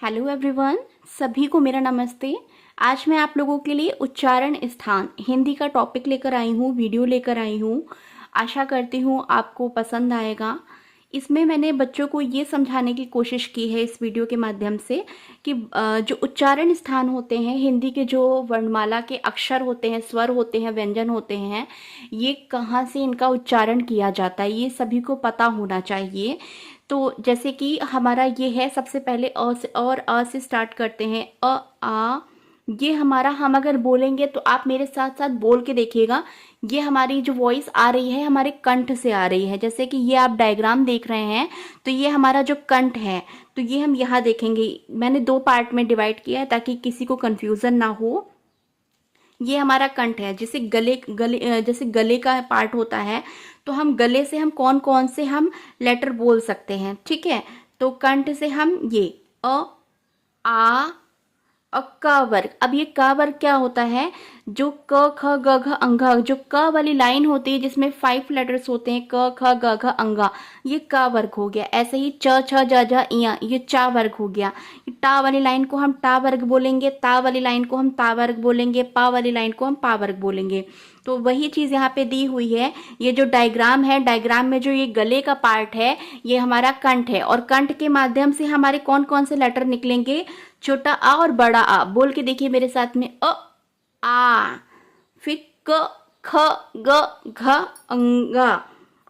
Hello everyone, सभी को मेरा नमस्ते। आज मैं आप लोगों के लिए उच्चारण स्थान हिंदी का टॉपिक लेकर आई हूँ, वीडियो लेकर आई हूँ। आशा करती हूँ आपको पसंद आएगा। इसमें मैंने बच्चों को ये समझाने की कोशिश की है इस वीडियो के माध्यम से कि जो उच्चारण स्थान होते हैं, हिंदी के जो वर्णमाला के अक्षर होते हैं, स्वर होते हैं, व्यंजन होते हैं, ये कहाँ से इनका उच्चारण किया जाता है, ये सभी को पता होना चाहिए। तो जैसे कि हमारा ये है, सबसे पहले अ से और अ से स्टार्ट करते हैं। अ आ, ये हमारा, हम अगर बोलेंगे तो आप मेरे साथ साथ बोल के देखिएगा। ये हमारी जो वॉइस आ रही है हमारे कंठ से आ रही है। जैसे कि ये आप डायग्राम देख रहे हैं, तो ये हमारा जो कंठ है, तो ये हम यहाँ देखेंगे। मैंने दो पार्ट में डिवाइड किया है ताकि किसी को कंफ्यूजन ना हो। ये हमारा कंठ है। जैसे जैसे गले का पार्ट होता है, तो हम गले से हम कौन कौन से हम लेटर बोल सकते हैं, ठीक है। तो कंठ से हम ये अ, आ और क वर्ग। अब ये क वर्ग क्या होता है, जो क ख ग घ अंघ, जो क वाली लाइन होती है जिसमें 5 लेटर्स होते हैं, क ख ग घ अंघ, ये क वर्ग हो गया। ऐसे ही च छ ज झ इया, ये चा वर्ग हो गया। टा वाली लाइन को हम टा वर्ग बोलेंगे, ता वाली लाइन को हम ता वर्ग बोलेंगे, पा वाली लाइन को हम पा वर्ग बोलेंगे। तो वही चीज यहाँ पे दी हुई है। ये जो डायग्राम है, डायग्राम में जो ये गले का पार्ट है, ये हमारा कंठ है। और कंठ के माध्यम से हमारे कौन कौन से लेटर निकलेंगे, छोटा आ और बड़ा आ। बोल के देखिए मेरे साथ में। आ, फिर क ख ग घ अंगा,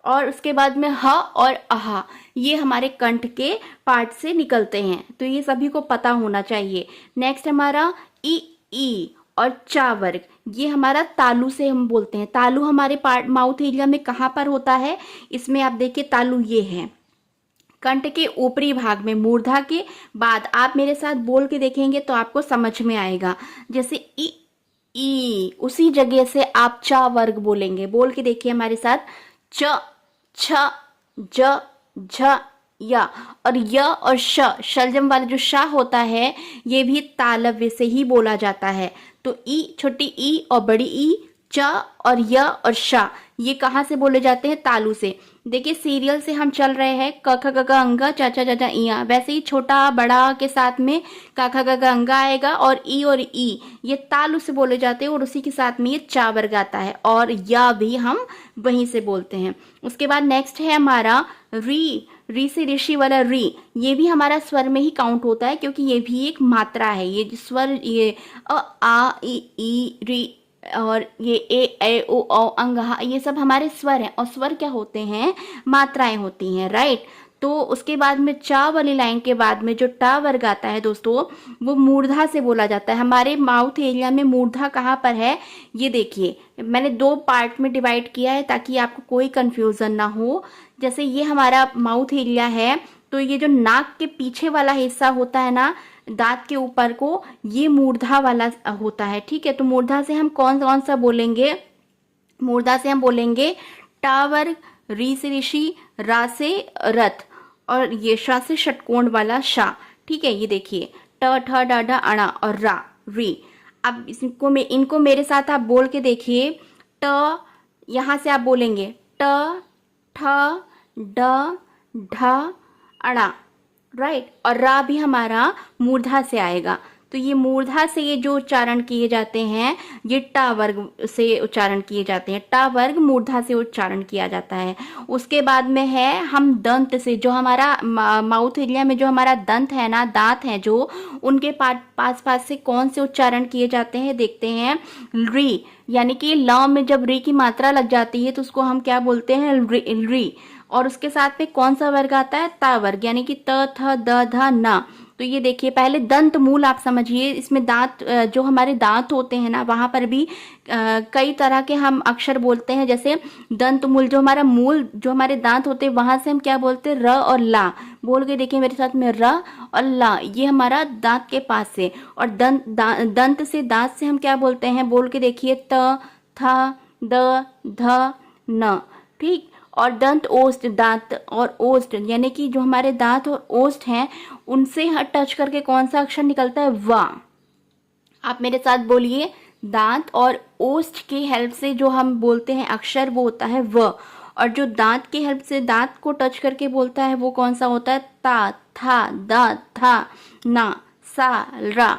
और उसके बाद में ह और अहा। ये हमारे कंठ के पार्ट से निकलते हैं, तो ये सभी को पता होना चाहिए। नेक्स्ट हमारा ई और चा वर्ग। ये हमारा तालू से हम बोलते हैं। तालू हमारे पार्ट माउथ एरिया में कहाँ पर होता है, इसमें आप देखिए तालू ये है कंठ के ऊपरी भाग में, मूर्धा के बाद। आप मेरे साथ बोल के देखेंगे तो आपको समझ में आएगा। जैसे ई, उसी जगह से आप चा वर्ग बोलेंगे। बोल के देखिए हमारे साथ। च छ ज झ या, और य और श, शलजम वाला जो श होता है, ये भी तालव्य से ही बोला जाता है। तो ई, छोटी ई और बड़ी ई, च और य और श, ये कहाँ से बोले जाते हैं, तालू से। देखिए सीरियल से हम चल रहे हैं, क ख ग घ अंग, च छ ज झ इया। वैसे ही छोटा बड़ा के साथ में क ख ग घ अंग आएगा, और ई ये तालु से बोले जाते हैं, और उसी के साथ में ये चा वर्ग आता है। और या भी हम वहीं से बोलते हैं। उसके बाद नेक्स्ट है हमारा री से ऋषि वाला री। ये भी हमारा स्वर में ही काउंट होता है, क्योंकि ये भी एक मात्रा है। ये स्वर, ये आ ई री, और ये ए ओ अंग, ये सब हमारे स्वर हैं। और स्वर क्या होते हैं, मात्राएं होती हैं, राइट। तो उसके बाद में चा वाली लाइन के बाद में जो टा वर्ग आता है दोस्तों, वो मूर्धा से बोला जाता है। हमारे माउथ एरिया में मूर्धा कहाँ पर है, ये देखिए मैंने दो पार्ट में डिवाइड किया है ताकि आपको कोई कंफ्यूजन ना हो। जैसे ये हमारा माउथ एरिया है, तो ये जो नाक के पीछे वाला हिस्सा होता है ना, दांत के ऊपर को, ये मूर्धा वाला होता है, ठीक है। तो मूर्धा से हम कौन कौन सा बोलेंगे, मूर्धा से हम बोलेंगे टा वर्ग, री से ऋषि, रा से रथ, और ये शा से षटकोण वाला शा, ठीक है। ये देखिए ट ठ डा ढ अणा और रा री। अब इनको मेरे साथ आप बोल के देखिए। ट, यहां से आप बोलेंगे ट ठ ड ढ अणा, राइट। और रा भी हमारा मूर्धा से आएगा। तो ये मूर्धा से ये जो उच्चारण किए जाते हैं, ये टा वर्ग से उच्चारण किए जाते हैं। टा वर्ग मूर्धा से उच्चारण किया जाता है। उसके बाद में है हम दंत से, जो हमारा माउथ एरिया में जो हमारा दंत है ना, दांत है जो, उनके पास पास से कौन से उच्चारण किए जाते हैं, देखते हैं। री, यानी कि ल में जब री की मात्रा लग जाती है तो उसको हम क्या बोलते हैं, री। और उसके साथ में कौन सा वर्ग आता है, ता वर्ग, यानी कि त थ द ध न। तो ये देखिए पहले दंत मूल आप समझिए। इसमें दांत, जो हमारे दांत होते हैं ना, वहां पर भी कई तरह के हम अक्षर बोलते हैं। जैसे दंत मूल, जो हमारा मूल, जो हमारे दांत होते हैं, वहां से हम क्या बोलते हैं, र और ला। बोल के देखिए मेरे साथ में, र और ला, ये हमारा दांत के पास से। और दंत से, दांत से हम क्या बोलते हैं, बोल के देखिए, त थ द ध न, ठीक। और दंत ओष्ठ, दांत और ओष्ठ, यानी कि जो हमारे दांत और ओष्ठ हैं, उनसे टच करके कौन सा अक्षर निकलता है, वा। आप मेरे साथ बोलिए। दांत और ओष्ठ की हेल्प से जो हम बोलते हैं अक्षर, वो होता है व। और जो दांत की हेल्प से दांत को टच करके बोलता है, वो कौन सा होता है, ता, था, दा, था, ना। सा, रा।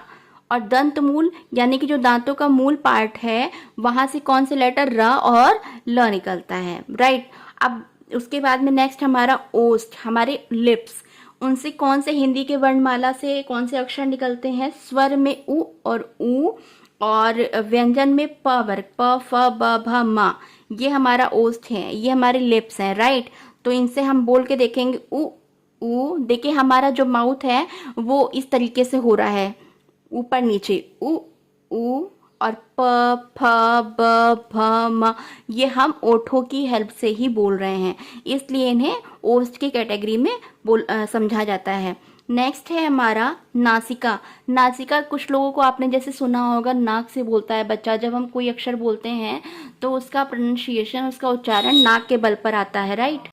और दंत मूल यानी कि जो दांतों का मूल पार्ट है वहां से कौन से लेटर र और ल निकलता है, राइट। अब उसके बाद में नेक्स्ट हमारा ओष्ठ, हमारे लिप्स, उनसे कौन से हिंदी के वर्णमाला से कौन से अक्षर निकलते हैं, स्वर में उ और ऊ, और व्यंजन में प वर्ग, प फ ब भ म। ये हमारा ओष्ठ है, ये हमारे लिप्स हैं, राइट। तो इनसे हम बोल के देखेंगे उ ऊ। देखिए हमारा जो माउथ है वो इस तरीके से हो रहा है, ऊपर नीचे, उ ऊ। और प फ ब भ म, ये हम ओठों की हेल्प से ही बोल रहे हैं, इसलिए इन्हें ओष्ठ की कैटेगरी में समझा जाता है। नेक्स्ट है हमारा नासिका। नासिका कुछ लोगों को आपने जैसे सुना होगा, नाक से बोलता है बच्चा। जब हम कोई अक्षर बोलते हैं तो उसका प्रोनाउंसिएशन, उसका उच्चारण नाक के बल पर आता है, राइट।